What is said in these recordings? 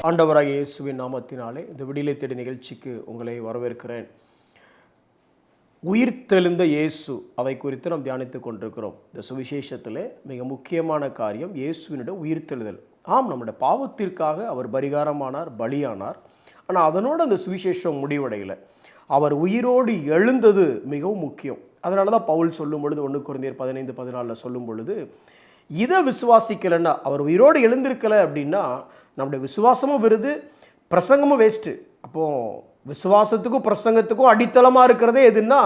ஆண்டவராகிய இயேசுவின் நாமத்தினாலே இந்த விடியலை தேடி நிகழ்ச்சிக்கு உங்களை வரவேற்கிறேன். உயிர்த்தெழுந்த இயேசு அதை குறித்து நாம் தியானித்துக் கொண்டிருக்கிறோம். இந்த சுவிசேஷத்தில் மிக முக்கியமான காரியம் இயேசுவினுடைய உயிர்த்தெழுதல். ஆம், நம்முடைய பாவத்திற்காக அவர் பரிகாரமானார், பலியானார். ஆனால் அதனோடு அந்த சுவிசேஷம் முடிவடையலை. அவர் உயிரோடு எழுந்தது மிகவும் முக்கியம். அதனால தான் பவுல் சொல்லும் பொழுது 1 கொரிந்தியர் 15:14 சொல்லும் பொழுது, இதை விசுவாசிக்கலைன்னா, அவர் உயிரோடு எழுந்திருக்கலை அப்படின்னா நம்முடைய விசுவாசமும் வருது, பிரசங்கமும் வேஸ்ட்டு. அப்போது விசுவாசத்துக்கும் பிரசங்கத்துக்கும் அடித்தளமாக இருக்கிறதே எதுன்னா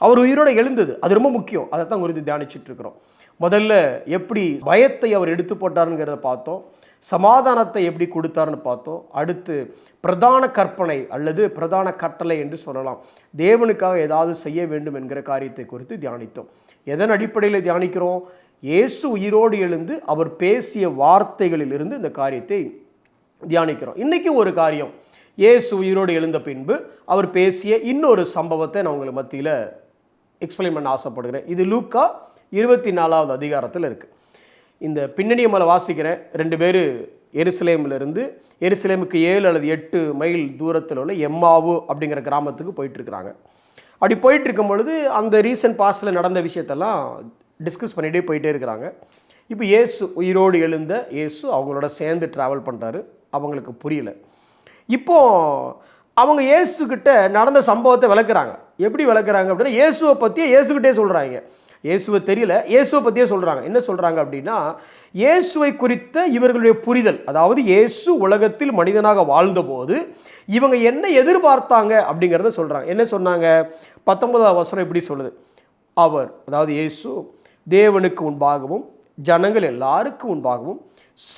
அவர் உயிரோடு எழுந்தது. அது ரொம்ப முக்கியம். அதை தான் குறித்து தியானிச்சுட்டு இருக்கிறோம். முதல்ல எப்படி பயத்தை அவர் எடுத்து போட்டாருங்கிறத பார்த்தோம். சமாதானத்தை எப்படி கொடுத்தாருன்னு பார்த்தோம். அடுத்து பிரதான கற்பனை அல்லது பிரதான கட்டளை என்று சொல்லலாம், தேவனுக்காக ஏதாவது செய்ய வேண்டும் என்கிற காரியத்தை குறித்து தியானித்தோம். எதன் அடிப்படையில் தியானிக்கிறோம்? இயேசு உயிரோடு எழுந்து அவர் பேசிய வார்த்தைகளிலிருந்து இந்த காரியத்தை தியானிக்கிறோம். இன்றைக்கி ஒரு காரியம், இயேசு உயிரோடு எழுந்த பின்பு அவர் பேசிய இன்னொரு சம்பவத்தை நான் உங்களுக்கு மத்தியில் எக்ஸ்பிளைன் பண்ண ஆசைப்படுகிறேன். இது லூக்கா 24வது அதிகாரத்தில் இருக்குது. இந்த பின்னணியை மேலே வாசிக்கிறேன். 2 பேர் எருசலேமிலிருந்து எருசலேமுக்கு 7 அல்லது 8 மைல் தூரத்தில் உள்ள எம்மாவு அப்படிங்கிற கிராமத்துக்கு போயிட்டுருக்குறாங்க. அப்படி போயிட்டு இருக்கும் பொழுது அந்த ரீசன்ட் பாஸ்டில் நடந்த விஷயத்தெல்லாம் டிஸ்கஸ் பண்ணிகிட்டே போயிட்டே இருக்கிறாங்க. இப்போ இயேசு உயிரோடு எழுந்த இயேசு அவங்களோட சேர்ந்து ட்ராவல் பண்ணுறாரு. அவங்களுக்கு புரியல. இப்போது அவங்க இயேசுக்கிட்ட நடந்த சம்பவத்தை விளக்குறாங்க. எப்படி விளக்குறாங்க அப்படின்னா, இயேசுவை பற்றியே இயேசுக்கிட்டே சொல்கிறாங்க. இயேசுவை தெரியல, இயேசுவை பற்றியே சொல்கிறாங்க. என்ன சொல்கிறாங்க அப்படின்னா, இயேசுவை குறித்த இவர்களுடைய புரிதல், அதாவது இயேசு உலகத்தில் மனிதனாக வாழ்ந்தபோது இவங்க என்ன எதிர்பார்த்தாங்க அப்படிங்கிறத சொல்கிறாங்க. என்ன சொன்னாங்க? 19வது வசனம் இப்படி சொல்லுது, அவர், அதாவது இயேசு, தேவனுக்கு முன்பாகவும் ஜனங்கள் எல்லாருக்கும் முன்பாகவும்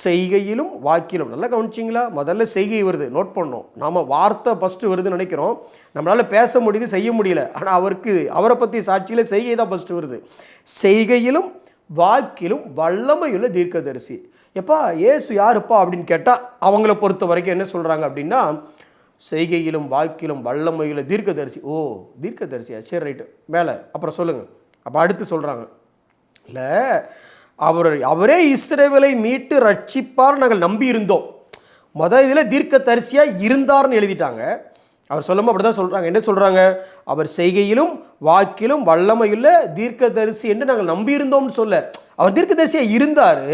செய்கையிலும் வாக்கிலும். நல்லா கவனிச்சிங்களா? முதல்ல செய்கை வருது, நோட் பண்ணோம். நாம் வார்த்தை ஃபஸ்ட்டு வருதுன்னு நினைக்கிறோம். நம்மளால் பேச முடியுது, செய்ய முடியல. ஆனால் அவரை பற்றி சாட்சியில் செய்கை தான் ஃபஸ்ட்டு வருது. செய்கையிலும் வாக்கிலும் வல்லமையுள்ள தீர்க்கதரிசி. எப்பா இயேசு யாருப்பா அப்படின்னு கேட்டால் அவங்கள பொறுத்த வரைக்கும் என்ன சொல்கிறாங்க அப்படின்னா, செய்கையிலும் வாக்கிலும் வல்லமையுள்ள தீர்க்கதரிசி. ஓ, தீர்க்கதரிசியா? சரி, ரைட்டு, மேலே அப்புறம் சொல்லுங்கள். அப்போ அடுத்து சொல்கிறாங்க, இல்லை, அவரே இஸ்ரவேலை மீட்டு ரட்சிப்பார் நாங்கள் நம்பி இருந்தோம். இதில் தீர்க்கதரிசியாக இருந்தார்னு எழுதிட்டாங்க. அவர் சொல்லும்போது அப்படி தான் சொல்கிறாங்க. என்ன சொல்கிறாங்க? அவர் செய்கையிலும் வாக்கிலும் வல்லமையுள்ள தீர்க்கதரிசி என்று நாங்கள் நம்பி இருந்தோம்னு சொல்ல, அவர் தீர்க்கதரிசியாக இருந்தார்.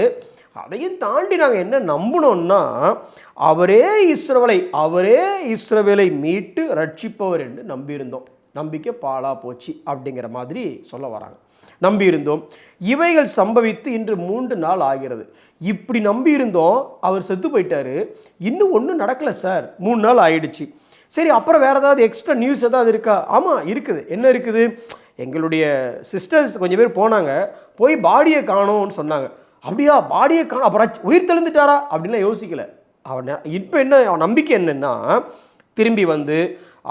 அதையும் தாண்டி நாங்கள் என்ன நம்பினோம்னா, அவரே இஸ்ரவேலை மீட்டு ரட்சிப்பவர் என்று நம்பியிருந்தோம். நம்பிக்கை பாழா போச்சு அப்படிங்கிற மாதிரி சொல்ல வராங்க. நம்பியிருந்தோம், இவைகள் சம்பவித்து இன்று 3 நாள் ஆகிறது. இப்படி நம்பியிருந்தோம், அவர் செத்து போயிட்டாரு, இன்னும் ஒன்றும் நடக்கலை சார், 3 நாள் ஆயிடுச்சு. சரி, அப்புறம் வேறு ஏதாவது எக்ஸ்ட்ரா நியூஸ் ஏதாவது இருக்கா? ஆமாம் இருக்குது. என்ன இருக்குது? எங்களுடைய சிஸ்டர்ஸ் கொஞ்சம் பேர் போனாங்க, போய் பாடியை காணோம்னு சொன்னாங்க. அப்படியா? பாடியை காணும், அப்புறம் உயிர் தெழுந்துட்டாரா அப்படின்லாம் யோசிக்கலை. அவன் இப்போ என்ன, அவன் நம்பிக்கை என்னென்னா, திரும்பி வந்து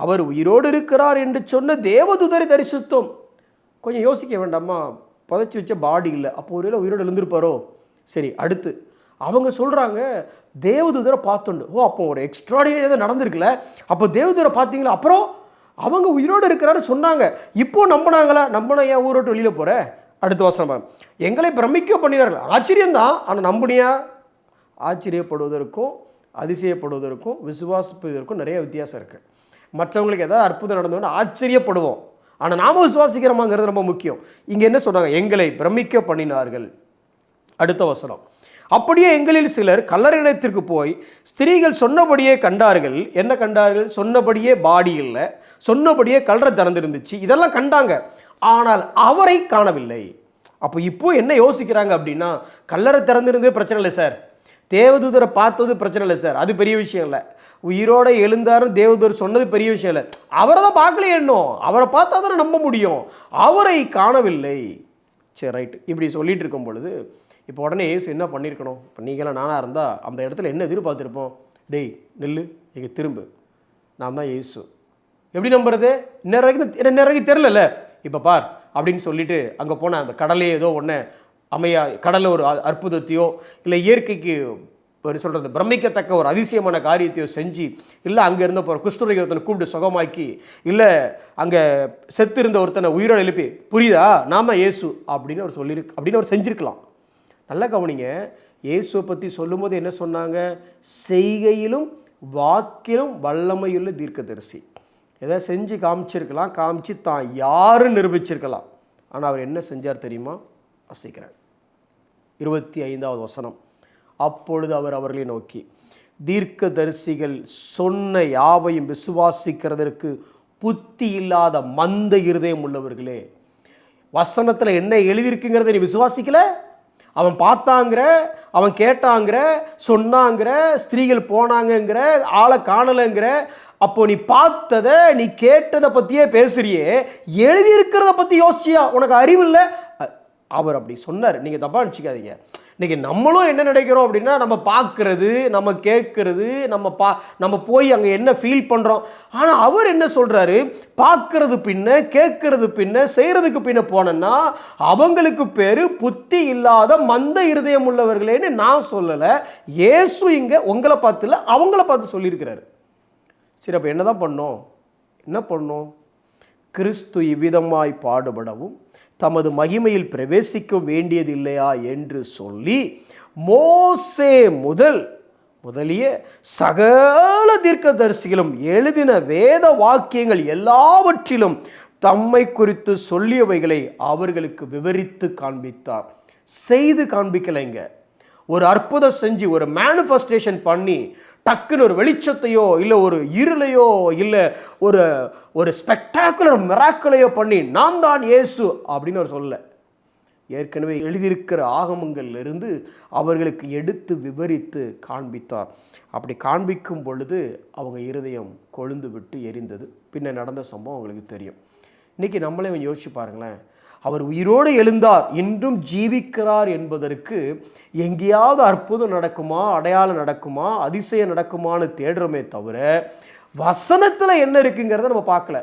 அவர் உயிரோடு இருக்கிறார் என்று சொன்ன தேவதூதரை தரிசித்தோம். கொஞ்சம் யோசிக்க வேண்டாமா? புதைச்சி வச்ச பாடி இல்லை, அப்போ ஒருவேளை உயிரோடு எழுந்திருப்பாரோ? சரி, அடுத்து அவங்க சொல்கிறாங்க, தேவதூதரை பார்த்தோண்டு. ஓ, அப்போ ஒரு எக்ஸ்ட்ராடினரி ஏதோ நடந்திருக்குல்ல, அப்போ தேவதூதரை பார்த்தீங்களா? அப்புறம் அவங்க உயிரோடு இருக்கிறாரு சொன்னாங்க, இப்போது நம்பினாங்களா? நம்பினா ஏன் ஊரோட்டு வெளியில் போகிற? அடுத்த வருஷம் எங்களை பிரமிக்க பண்ணினார்கள். ஆச்சரியம்தான், ஆனால் நம்பினியா? ஆச்சரியப்படுவதற்கும் அதிசயப்படுவதற்கும் விசுவாசிப்பதற்கும் நிறைய வித்தியாசம் இருக்குது. மற்றவங்களுக்கு ஏதாவது அற்புதம் நடந்தோன்னா ஆச்சரியப்படுவோம், ஆனால் நாம் விசுவாசிக்கிறோமாங்கிறது ரொம்ப முக்கியம். இங்கே என்ன சொன்னாங்க? எங்களை பிரமிக்க பண்ணினார்கள். அடுத்த வசனம், அப்படியே எங்களில் சிலர் கல்லறை இடத்திற்கு போய் ஸ்திரீகள் சொன்னபடியே கண்டார்கள். என்ன கண்டார்கள்? சொன்னபடியே பாடி இல்லை, சொன்னபடியே கல்லறை திறந்திருந்துச்சு, இதெல்லாம் கண்டாங்க, ஆனால் அவரை காணவில்லை. அப்போ இப்போ என்ன யோசிக்கிறாங்க அப்படின்னா, கல்லறை திறந்திருந்தே பிரச்சனை இல்லை சார், தேவதூதரை பார்த்தது பிரச்சனை இல்லை சார், அது பெரிய விஷயம் இல்லை, உயிரோட எழுந்தாரும் தேவதூதர் சொன்னது பெரிய விஷயம் இல்லை, அவரை தான் பார்க்கலையே, இன்னும் அவரை பார்த்தா தானே நம்ப முடியும், அவரை காணவில்லை. சரி, ரைட்டு. இப்படி சொல்லிட்டு இருக்கும் பொழுது இப்போ உடனே இயேசு என்ன பண்ணியிருக்கணும்? இப்போ நீங்களாம் நானாக இருந்தால் அந்த இடத்துல என்ன எதிர்பார்த்துருப்போம்? டேய் நில்லு, இங்கே திரும்பு, நான் தான் இயேசு. எப்படி நம்புறது? நேரம் தெரிலல, இப்போ பார் அப்படின்னு சொல்லிட்டு அங்கே போன அந்த கடலே ஏதோ ஒன்று அமையா, கடலில் ஒரு அற்புதத்தையோ இல்லை இயற்கைக்கு சொல்கிறது பிரமிக்கத்தக்க ஒரு அதிசயமான காரியத்தையோ செஞ்சு, இல்லை அங்கே இருந்த குஷ்டரோகி ஒருத்தனை கூப்பிட்டு சுகமாக்கி, இல்லை அங்கே செத்து இருந்த ஒருத்தனை உயிரோடு எழுப்பி, புரியுதா, நாம இயேசு அப்படின்னு அவர் சொல்லியிருக்கு, அப்படின்னு அவர் செஞ்சுருக்கலாம். நல்லா கவனிங்க, இயேசுவை பற்றி சொல்லும்போது என்ன சொன்னாங்க? செய்கையிலும் வாக்கிலும் வல்லமையுள்ள தீர்க்கதரிசி. எதை செஞ்சு காமிச்சிருக்கலாம், காமிச்சு தான் யாருன்னு நிரூபிச்சிருக்கலாம். ஆனால் அவர் என்ன செஞ்சார் தெரியுமா? வாசிக்கிறேன் 25வது வசனம். அப்பொழுது அவர் அவர்களை நோக்கி, தீர்க்கதரிசிகள் சொன்ன யாவையும் விசுவாசிக்கிறதற்கு புத்தி இல்லாத மந்த இருதயம் உள்ளவர்களே. வசனத்தில் என்ன எழுதியிருக்குங்கிறத நீ விசுவாசிக்கல? அவன் பார்த்தாங்கிற, அவன் கேட்டாங்கிற, சொன்னாங்கிற, ஸ்திரீகள் போனாங்கங்கிற, ஆளை காணலைங்கிற. அப்போ நீ பார்த்ததை, நீ கேட்டதை பற்றியே பேசுறியே, எழுதியிருக்கிறத பற்றி யோசிச்சியா? உனக்கு அறிவு இல்லை? அவர் அப்படி சொன்னார். நீங்கள் தப்பாக நினச்சிக்காதீங்க. இன்றைக்கி நம்மளும் என்ன நினைக்கிறோம் அப்படின்னா, நம்ம பார்க்குறது, நம்ம கேட்குறது, நம்ம போய் அங்கே என்ன ஃபீல் பண்ணுறோம். ஆனால் அவர் என்ன சொல்கிறாரு? பார்க்கறது பின்ன, கேட்கறது பின்ன, செய்கிறதுக்கு பின்ன போனேன்னா அவங்களுக்கு பேர் புத்தி இல்லாத மந்த இருதயம் உள்ளவர்களேன்னு நான் சொல்லலை. இயேசு இங்கே உங்களை பார்த்து இல்லை, அவங்கள பார்த்து சொல்லியிருக்கிறாரு. சரி, அப்போ என்ன தான் பண்ணோம்? என்ன பண்ணோம்? கிறிஸ்து இவ்விதமாய் பாடுபடவும் தமது மகிமையில் பிரவேசிக்க வேண்டியது இல்லையா என்று சொல்லி மோசே முதலிய சகல தீர்க்கதரிசிகளும் எழுதின வேத வாக்கியங்கள் எல்லாவற்றிலும் தம்மை குறித்து சொல்லியவைகளை அவர்களுக்கு விவரித்து காண்பித்தார். செய்து காண்பிக்கலைங்க. ஒரு அற்புதம் செஞ்சு, ஒரு மேனிஃபெஸ்டேஷன் பண்ணி, டக்குன்னு ஒரு வெளிச்சத்தையோ இல்லை ஒரு இருளையோ இல்லை ஒரு ஸ்பெக்டாகுலர் மிராக்கிளையோ பண்ணி நான் தான் இயேசு அப்படின்னு அவர் சொல்ல. ஏற்கனவே எழுதியிருக்கிற ஆகமங்களிலிருந்து அவர்களுக்கு எடுத்து விவரித்து காண்பித்தார். அப்படி காண்பிக்கும் பொழுது அவங்க இருதயம் கொழுந்து விட்டு எரிந்தது. பின்ன நடந்த சம்பவம் அவங்களுக்கு தெரியும். இன்றைக்கி நம்மளே யோசிச்சு பாருங்களேன். அவர் உயிரோடு எழுந்தார், இன்றும் ஜீவிக்கிறார் என்பதற்கு எங்கேயாவது அற்புதம் நடக்குமா, அடையாளம் நடக்குமா, அதிசயம் நடக்குமான்னு தேடுறோமே தவிர வசனத்தில் என்ன இருக்குங்கிறத நம்ம பார்க்கல.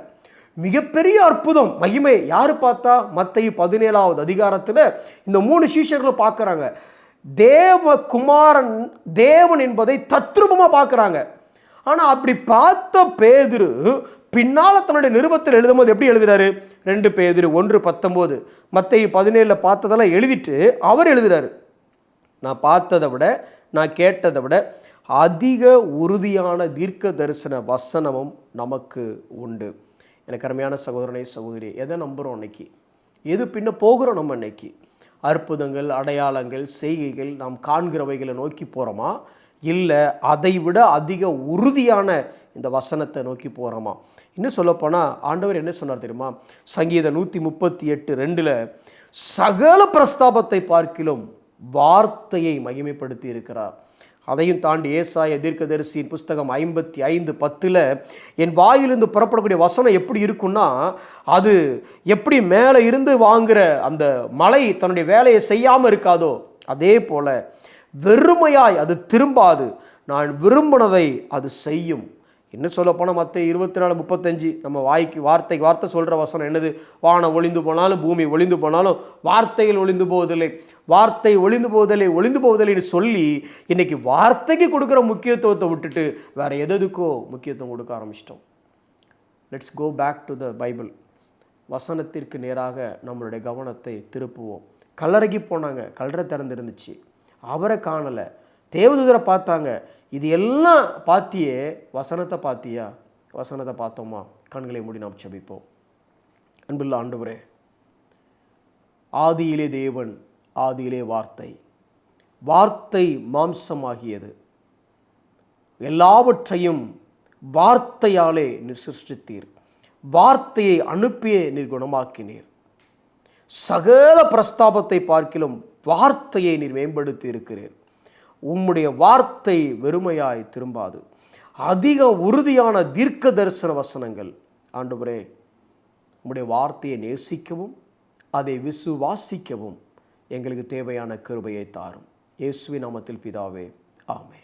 மிகப்பெரிய அற்புதம், மகிமை யார் பார்த்தா? மத்தேயு 17வது அதிகாரத்தில் இந்த 3 சீஷர்களும் பார்க்குறாங்க. தேவகுமாரன் தேவன் என்பதை தத்ரூபமாக பார்க்குறாங்க. ஆனால் அப்படி பார்த்த பேதுரு பின்னால் தன்னுடைய நிருபத்தில் எழுதும்போது எப்படி எழுதுறாரு? 2 பேதுரு 1:19 மத்தேயு 17 பார்த்ததெல்லாம் எழுதிட்டு அவர் எழுதுறாரு, நான் பார்த்ததை விட, நான் கேட்டதை விட அதிக உறுதியான தீர்க்க தரிசன வசனமும் நமக்கு உண்டு. எனக்கு அருமையான சகோதரனே, சகோதரி, எதை நம்புகிறோம் இன்னைக்கு? எது பின்ன போகிறோம்? நம்ம இன்னைக்கு அற்புதங்கள், அடையாளங்கள், செய்கைகள், நாம் காண்கிறவைகளை நோக்கி போகிறோமா, இல்லை அதை விட அதிக உறுதியான இந்த வசனத்தை நோக்கி போகிறோமா? இன்னும் சொல்லப்போனால் ஆண்டவர் என்ன சொன்னார் தெரியுமா? சங்கீதம் 138:2 சகல பிரஸ்தாபத்தை பார்க்கிலும் வார்த்தையை மகிமைப்படுத்தி இருக்கிறார். அதையும் தாண்டி ஏசாயா தீர்க்கதரிசியின் புஸ்தகம் 55:10 என் வாயிலிருந்து புறப்படக்கூடிய வசனம் எப்படி இருக்குன்னா, அது எப்படி மேலே இருந்து வாங்குகிற அந்த மலை தன்னுடைய வேலையை செய்யாமல் இருக்காதோ அதே போல வெறுமையாய் அது திரும்பாது, நான் விரும்பினதை அது செய்யும். இன்னும் சொல்ல போனால் மத்தேயு 24:35 நம்ம வார்த்தை சொல்கிற வசனம் என்னது? வானம் ஒளிந்து போனாலும் பூமி ஒளிந்து போனாலும் வார்த்தைகள் ஒளிந்து போவதில்லை, வார்த்தை ஒளிந்து போவதில்லைன்னு சொல்லி இன்னைக்கு வார்த்தைக்கு கொடுக்குற முக்கியத்துவத்தை விட்டுட்டு வேற எதுக்கோ முக்கியத்துவம் கொடுக்க ஆரம்பிச்சிட்டோம். Let's go back to the Bible. வசனத்திற்கு நேராக நம்மளுடைய கவனத்தை திருப்புவோம். கல்லறைக்கு போனாங்க, கல்லறை திறந்துருந்துச்சு, அவரை காணலை, தேவதூதரை பார்த்தாங்க. இது எல்லாம் பார்த்தியே, வசனத்தை பார்த்தியா? வசனத்தை பார்த்தோமா? கண்களை மூடி நாம் ஜெபிப்போம். அன்புள்ள ஆண்டவரே, ஆதியிலே தேவன், ஆதியிலே வார்த்தை, வார்த்தை மாம்சமாகியது, எல்லாவற்றையும் வார்த்தையாலே நீர் சிருஷ்டித்தீர், வார்த்தையை அனுப்பியே நீர் குணமாக்கினீர். சகல பிரஸ்தாபத்தை பார்க்கிலும் வார்த்தையை நீர் மேம்படுத்தி இருக்கிறீர். உம்முடைய வார்த்தை வெறுமையாய் திரும்பாது. அதிக உறுதியான தீர்க்க தரிசன வசனங்கள். ஆண்டவரே, உம்முடைய வார்த்தையை நேசிக்கவும் அதை விசுவாசிக்கவும் எங்களுக்கு தேவையான கிருபையை தாரும். இயேசுவின் நாமத்தில் பிதாவே, ஆமென்.